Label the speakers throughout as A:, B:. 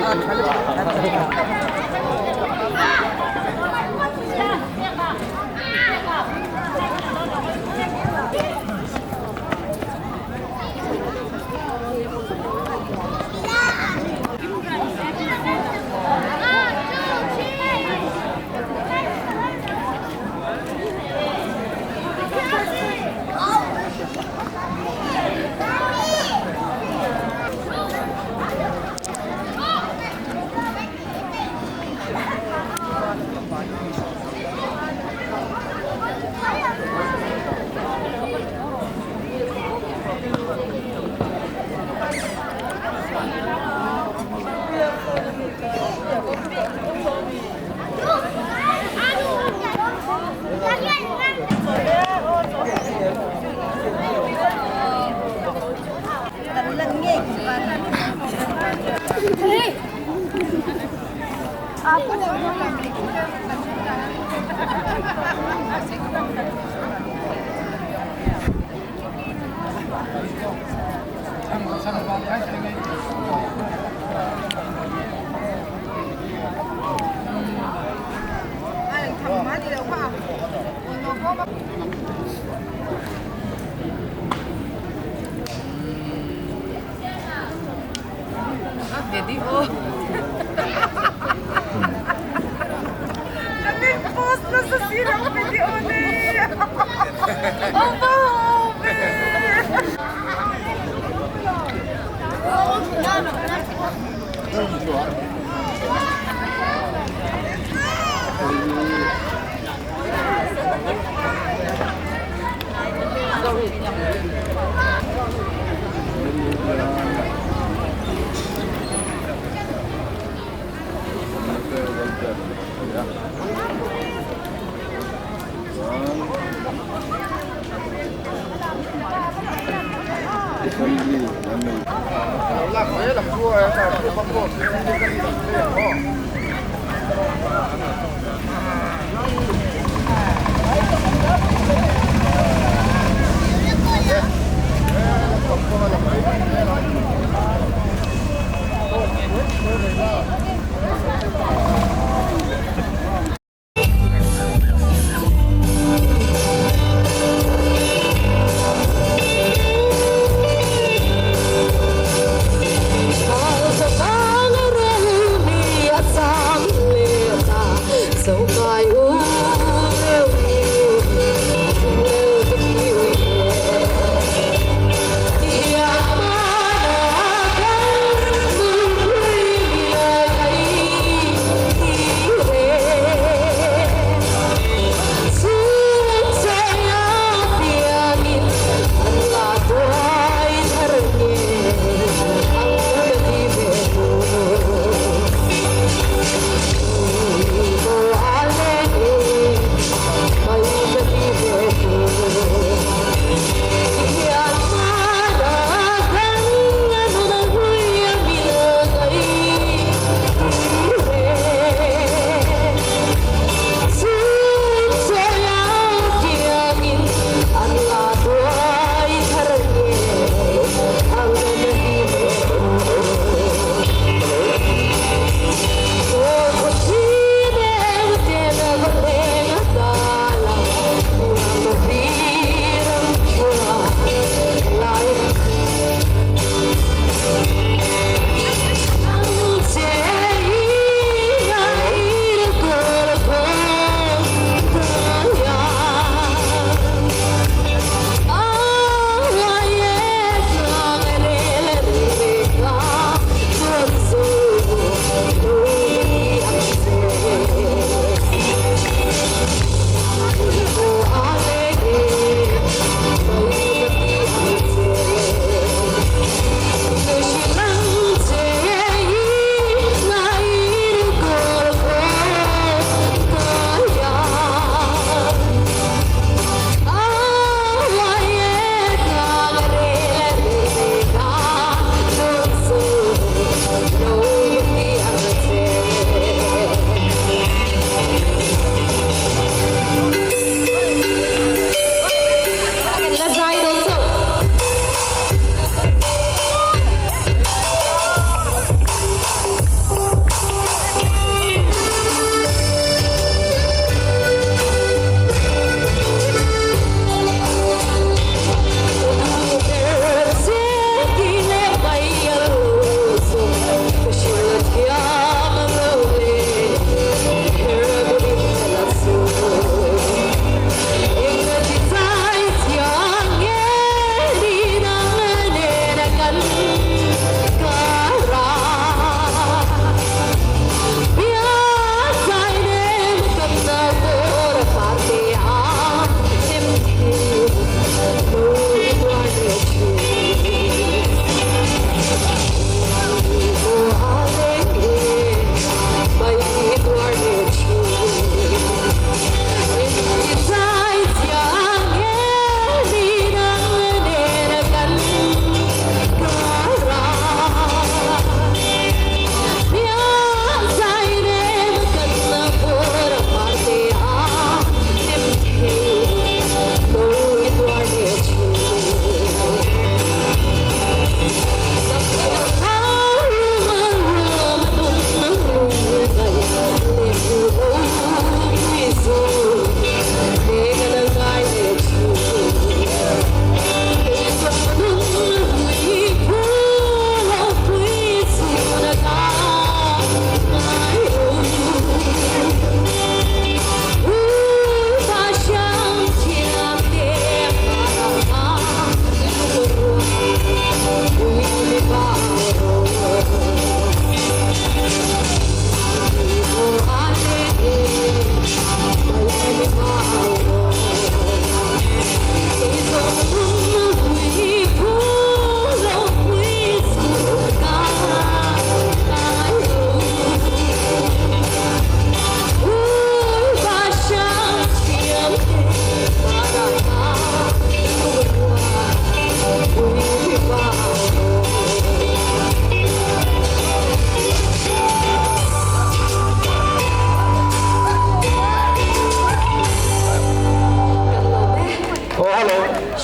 A: Video. Nag-post na sa sirang video niya. Ang bahobe!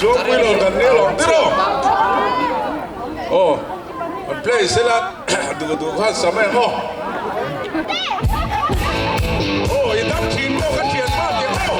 B: Suapilo Danilo Tiro. Oh, play sila duduhan sa men mo. Oh, itang chinko kan chian ma tiao.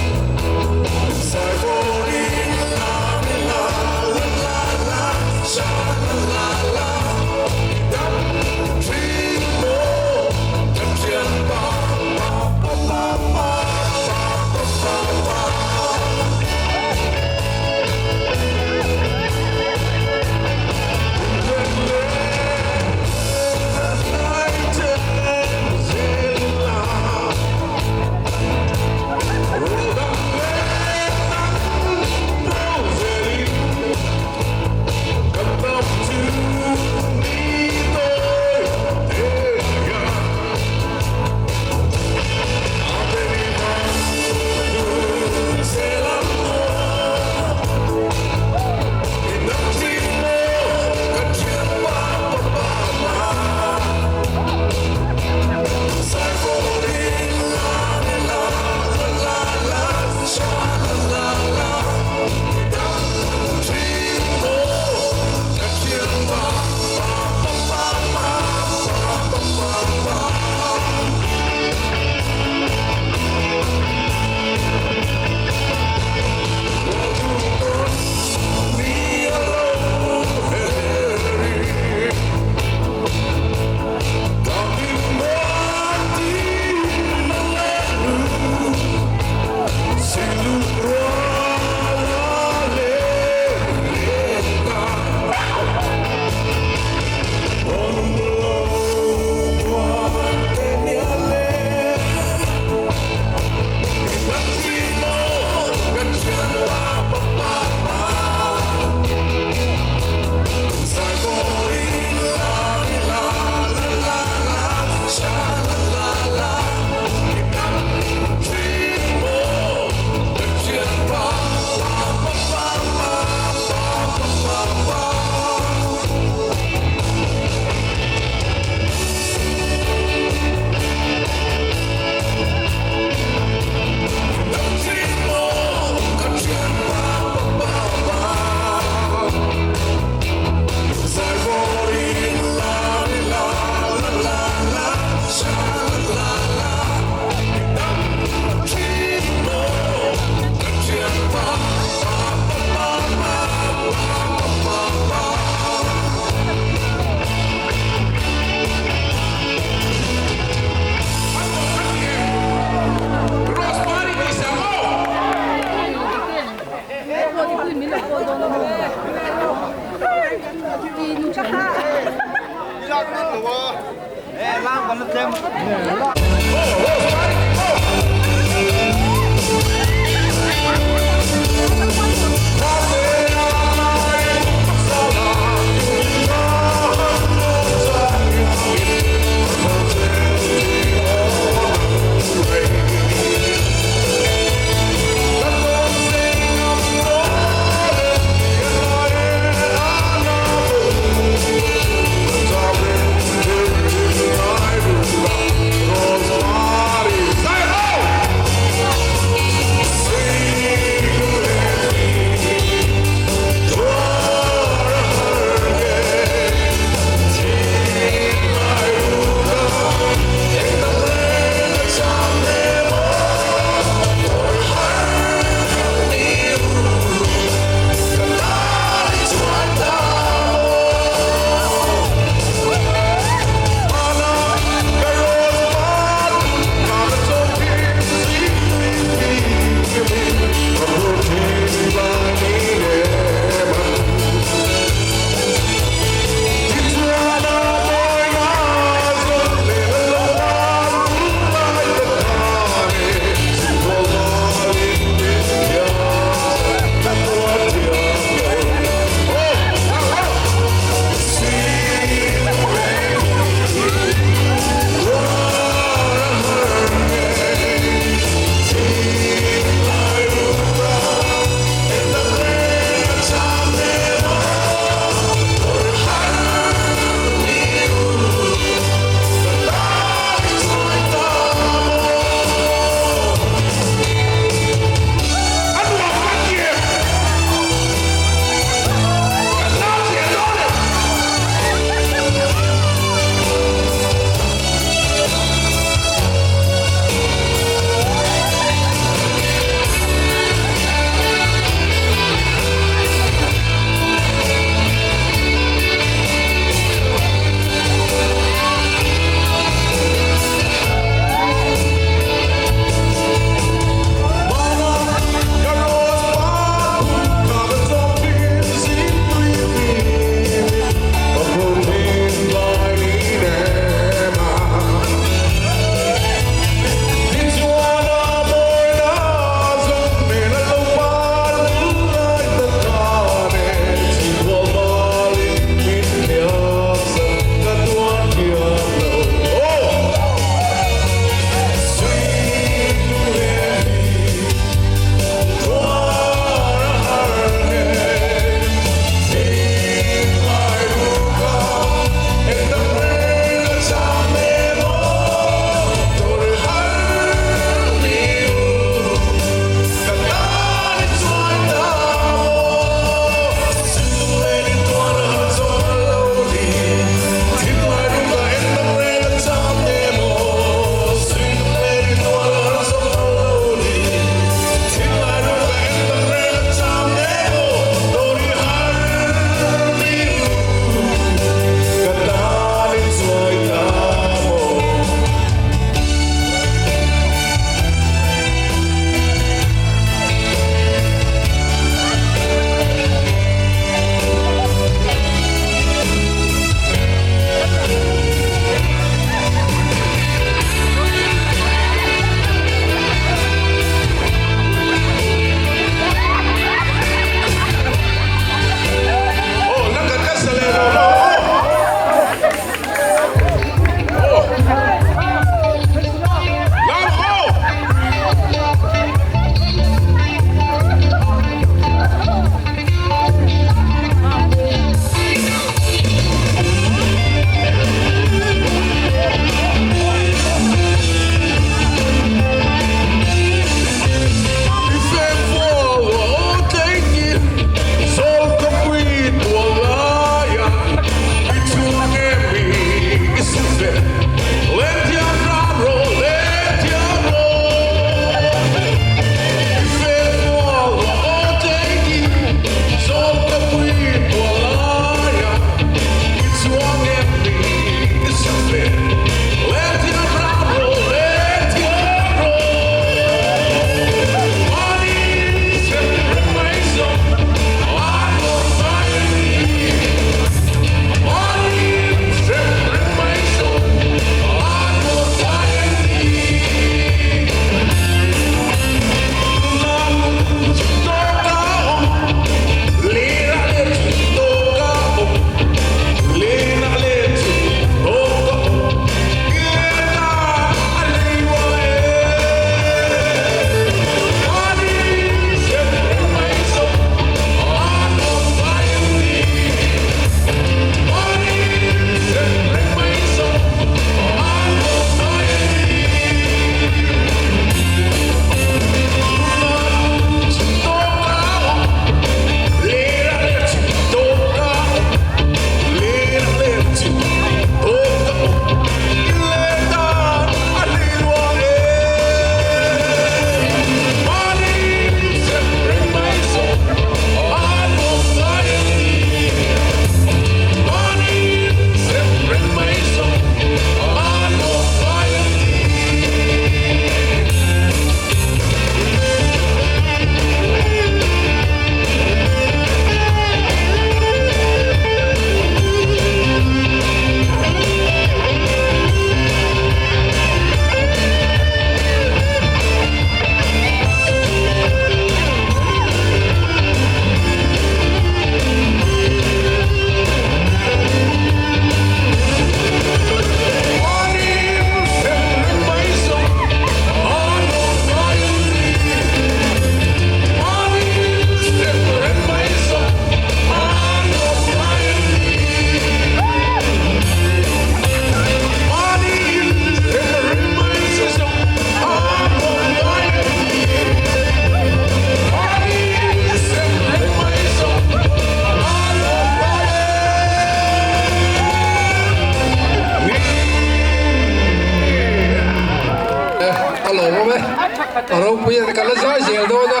C: เราเพียงกันละใจเสียด้วยนะ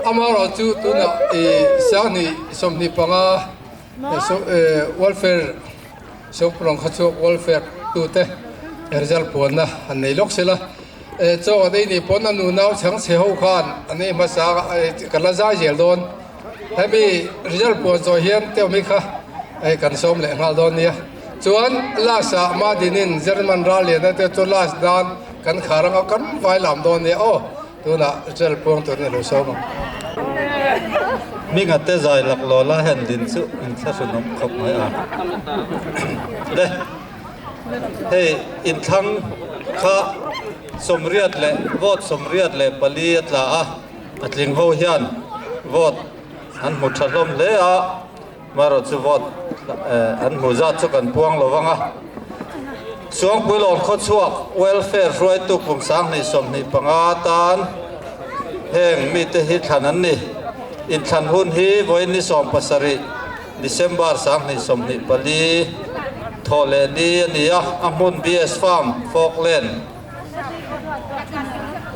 C: อามาเราจูตัวน่ะสักนี่สมนิปังwelfare สมปรองขัดชก welfare ตัวเตะเรื่องปนนะอันนี้ล็อกเสร็จละเจ้าอันนี้ปนอันนู้นเอาช่างเสียหัวขันอันนี้มาสักกันละใจเสียด้วยให้มีเรื่องปนจอยเฮียนเที่ยวมิค่ะกันสมเลยงาดอนเนี่ยจวนลาสมาดินินเยอรมันรัลเลยนะแต่จวนลาสดานกันขารังกันไฟลำดอนเนี่ยโอ้ตัวน่ะเรื่องปนตัวนี้เราสม
D: มีงัดเตะใจหลักล้อละเห็นดินสุอินทสนุกขบไหมอ่ะเด้เฮ้อินทั้งข้าสมเรียดเลยวอดสมเรียดเลปลีดละอ่ะอัดลิงโฮเฮียนวอดอันมุชลมเลยอ่ะมารถสุวอดอันมุจัดสุกันพวงระวังอ่ะช่วงปุยหลอนข้อช่วงเวลเฟร์รวยตุกผมสร้างในสมนิปังอาตานแห่งมีแต่ฮิตขนาดนี้อินทันหุ่นฮีวันนี้สอมปัสริดิเซมบาร์สังนิสมนิปลีทอเลนีนี่อ่ะอามุนบีเอสฟาร์มฟอกเลน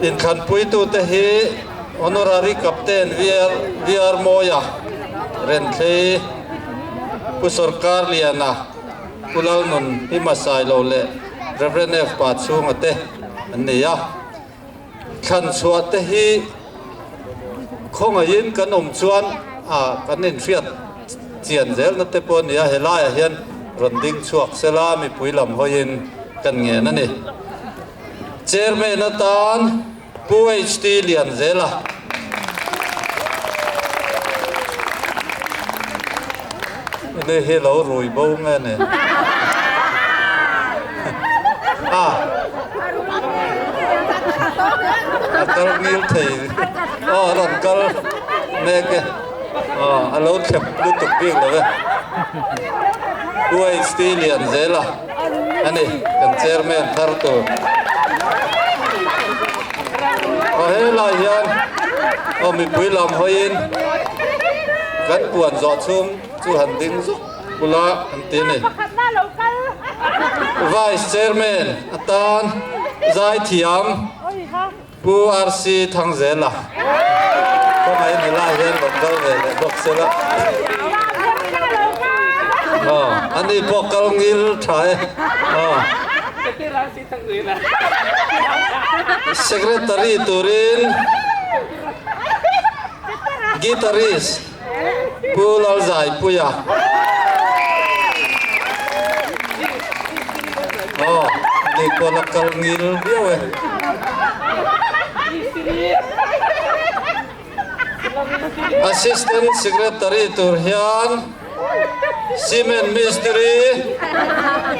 D: อินทันปุยตุเตฮีอโนรารีกัปเตนวีอาร์โมยาเรนเทผู้สรการเลียนะผู้เล่านุนพิมาสายโลเลเรเวเนฟปาชูงเตอันนี้อ่ะขันสวดเตฮีคงยินกันชวนกันนินเฟียดเจียนเซลนัตเตปนี่เฮลายเฮียนรันดิ้งชวกเซลามีปุยลำหอยินกันเงี้ยนั่นนี่เจอร์เมนตานผู้เอชทีเลียนเซลาเนี่ยเฮลารวยบ้งเนี่ยกลนิลเทยรันกลเมกอันนู้นเข็มลุตุกบิ้งเลยด้วยสตีเลียนเซล่ะอันนี้กันเชอร์แมนทาร์ตูเฮ้ยลายยันมีปุยลำหอยินกันปวนจอดชุ่มจู่หันดิ้งกุลาอันตีนี่ไวส์เชอร์แมนอัตานใจเทียมผู้อาร์ซีทางเซล่ะก็ไม่มีลายเห็นแบบเดิมเลยดอกเซล่ะอันนี้พวกกลงิลใช่Secretary Turin Guitarist ผู้เล่าใจผู้ยาอันนี้คนละกลงิลเดียวเอง Assistant Secretary Turhian Cement Ministry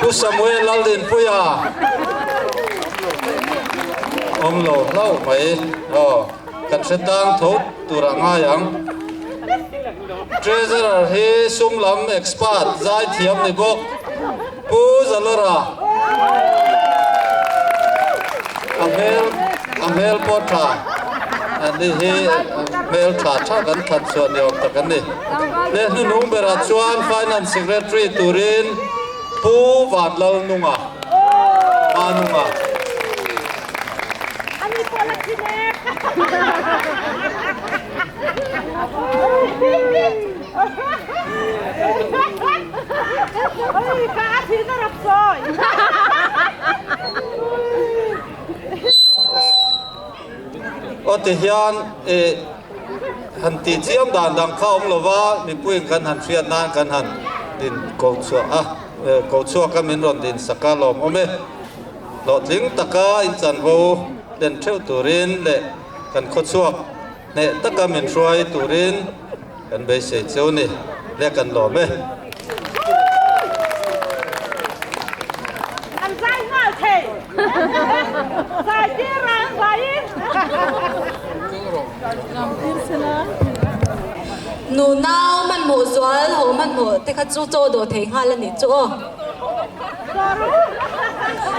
D: Pu Samuel Aldin Puya Ông lô lâu mấy Cần sẽ tăng thốt Turang Ayang Treasurer He Sum Lam Expert Zai Thiam Nibok Pu Zalora Amel Potraอันนี้เมลถ่าชากันทันส่วนเดียวกันนี่เล่นนุ่งเบรัชวน Finance Secretary ตุรินผู้วาดเรานุ่งมานุ่ง
A: อันนี้คนละทีเล็กกาทีก็รับซอย
D: โอติฮิอันหันตีเจียมด่านดังเข้าองค์ว่ามีผู้หญิงกันหันเฟียนนานกันหันดินโกชัวโกชัวก็มีรอนดินสกาลอมโอเมหลอดลิงตะกาอินจันโวเดินเที่ยวตุรินเละกันโคชัวเนี่ยตะกามินช่วยตุรินกันไปเสียเจ้านี่เรียกกันหล่อไหม
A: อันใจง่ายเทใจที่ร้านใจ
E: หนูน่ามันหมูสวนหัวมันหมูแต่ข้าจู่โจดูเทงห้าแล้วนี่จู่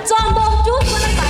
E: จอมบงจุ๊บคนละใส่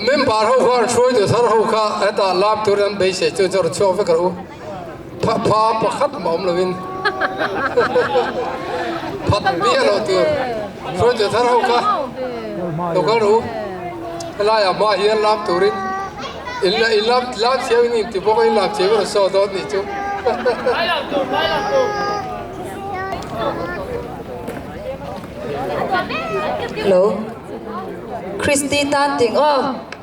C: member ho khan shoi do thar ho kha eta lab turan be se chu chu chu fe karu pha pakhat mom lovin phat bi lo tu shoi do thar ho kha to karu la ya ma hian lab turin lab cheu ni ti bo ko lab cheu so do ni chu
E: Hello Christy Tan Ting oh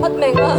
E: phát mình quá.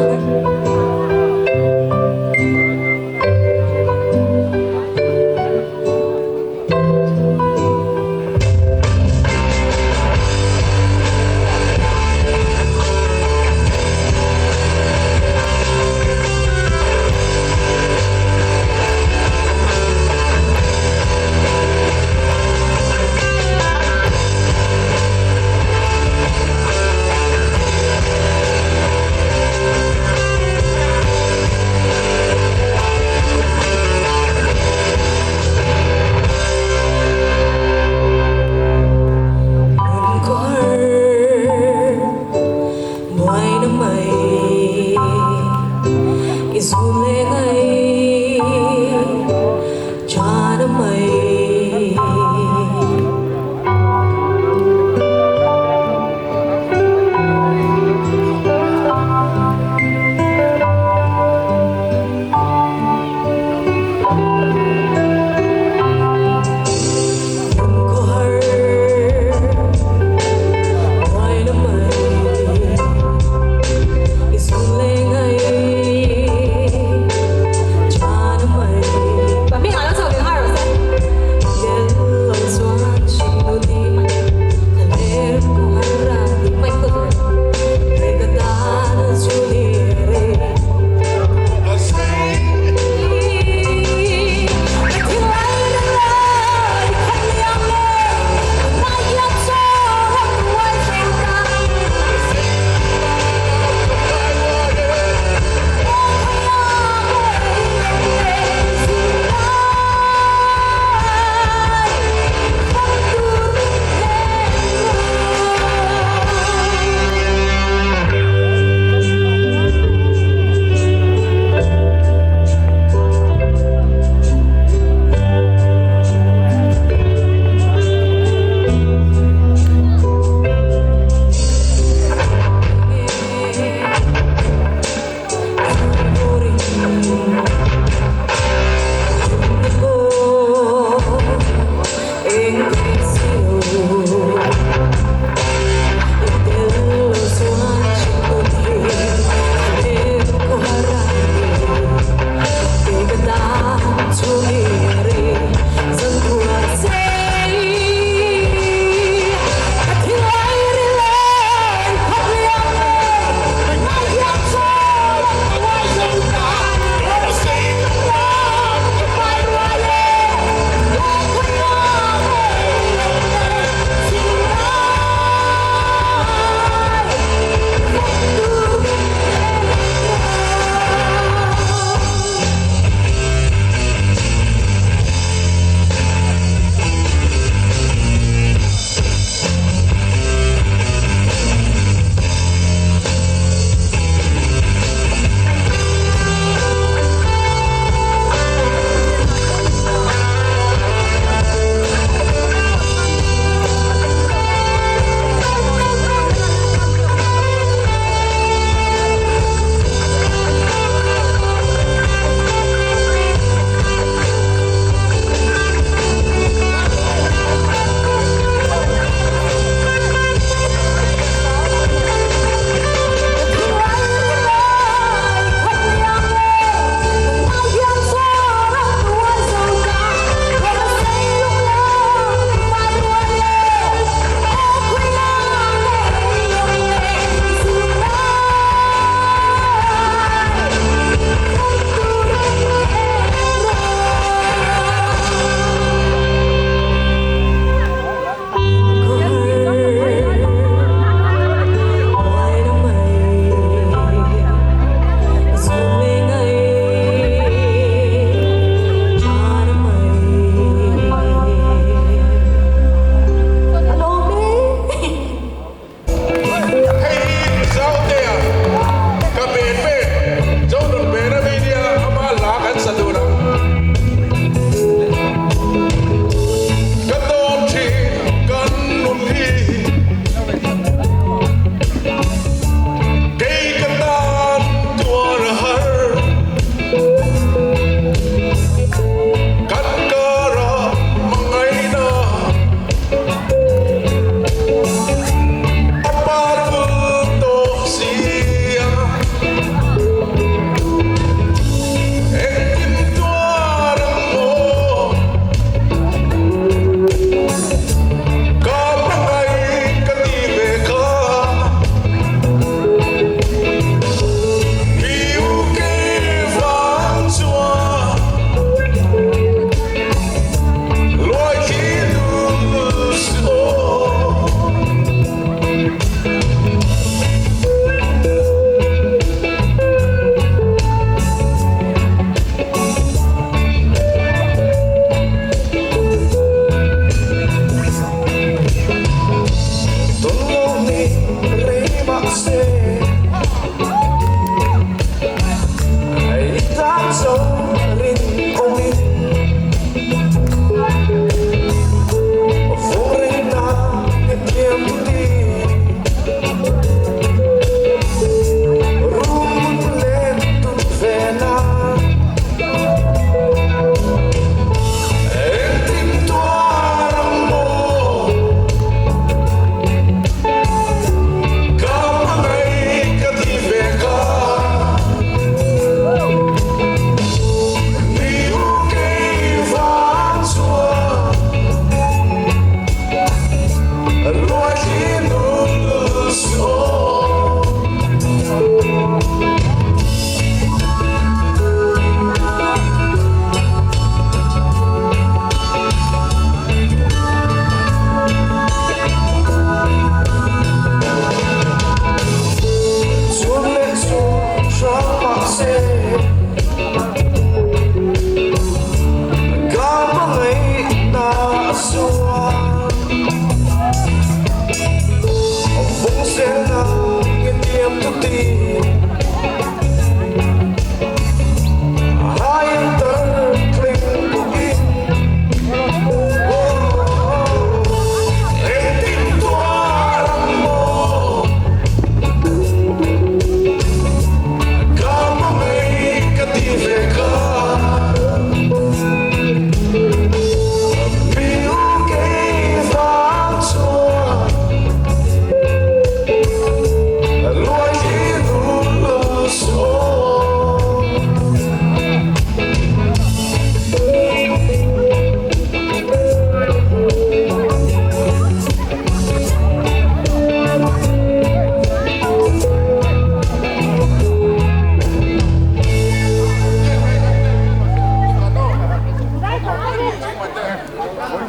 E: Bà biết ai nó sao tiếng hai rồi sao?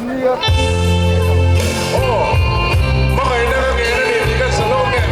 B: Oh, mga inarangin na nitigan sa longin.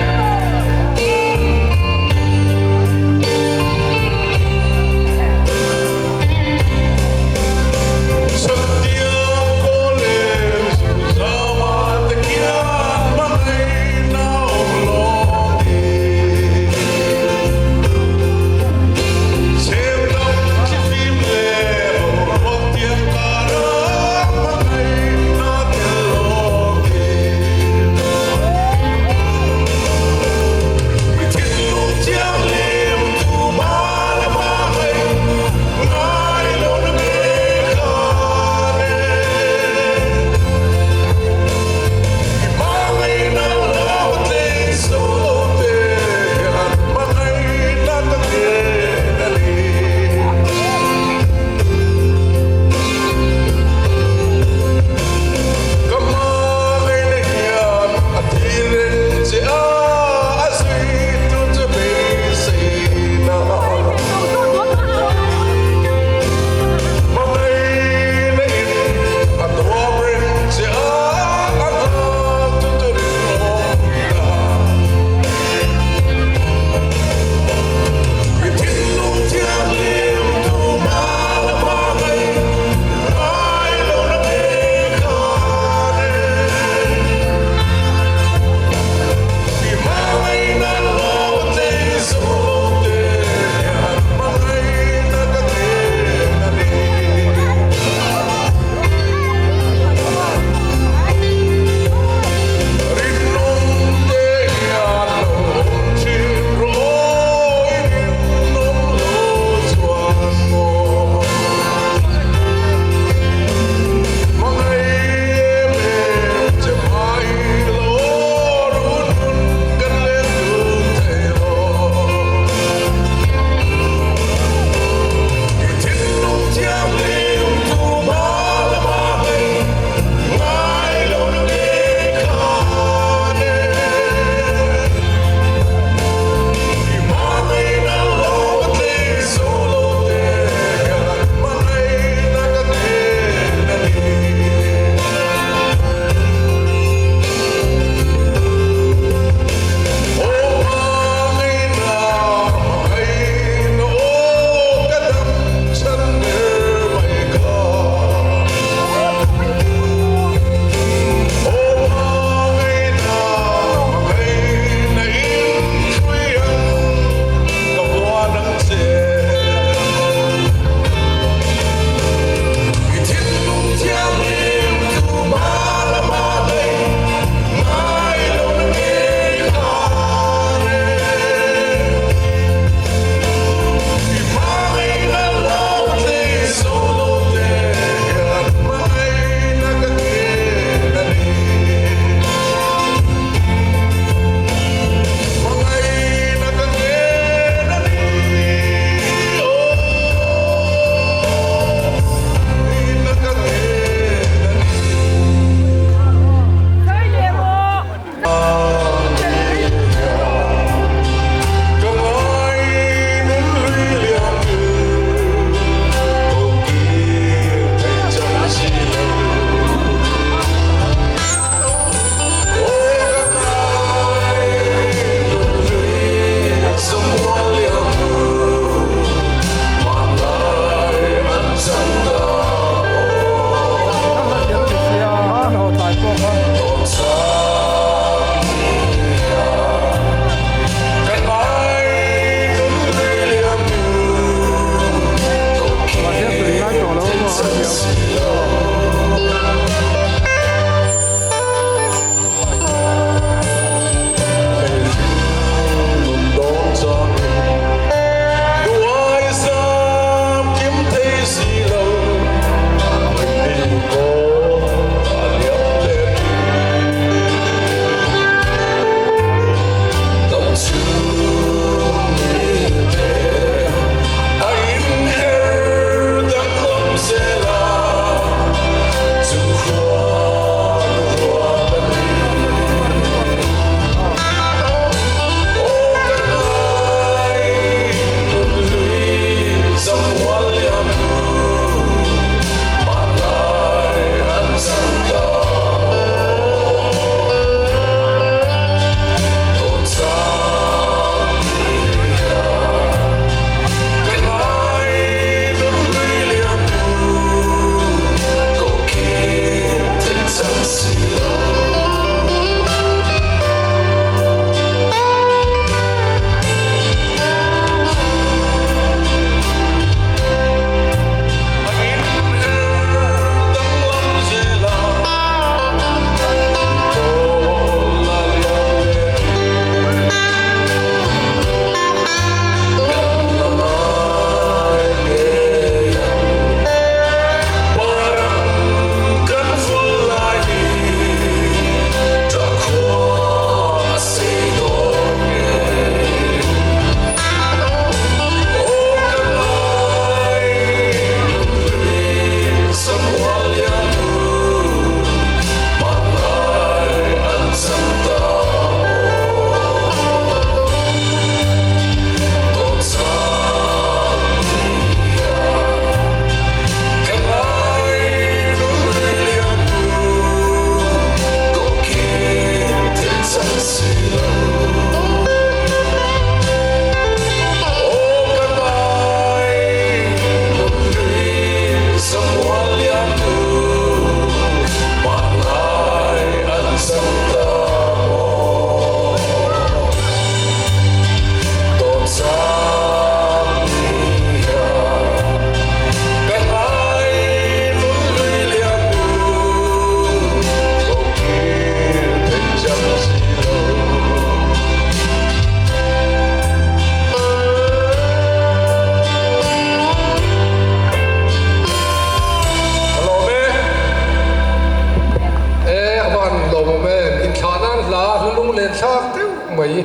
C: mấy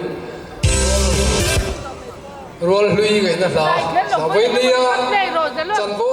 C: rồi lui cái là sao sao với lia chân vô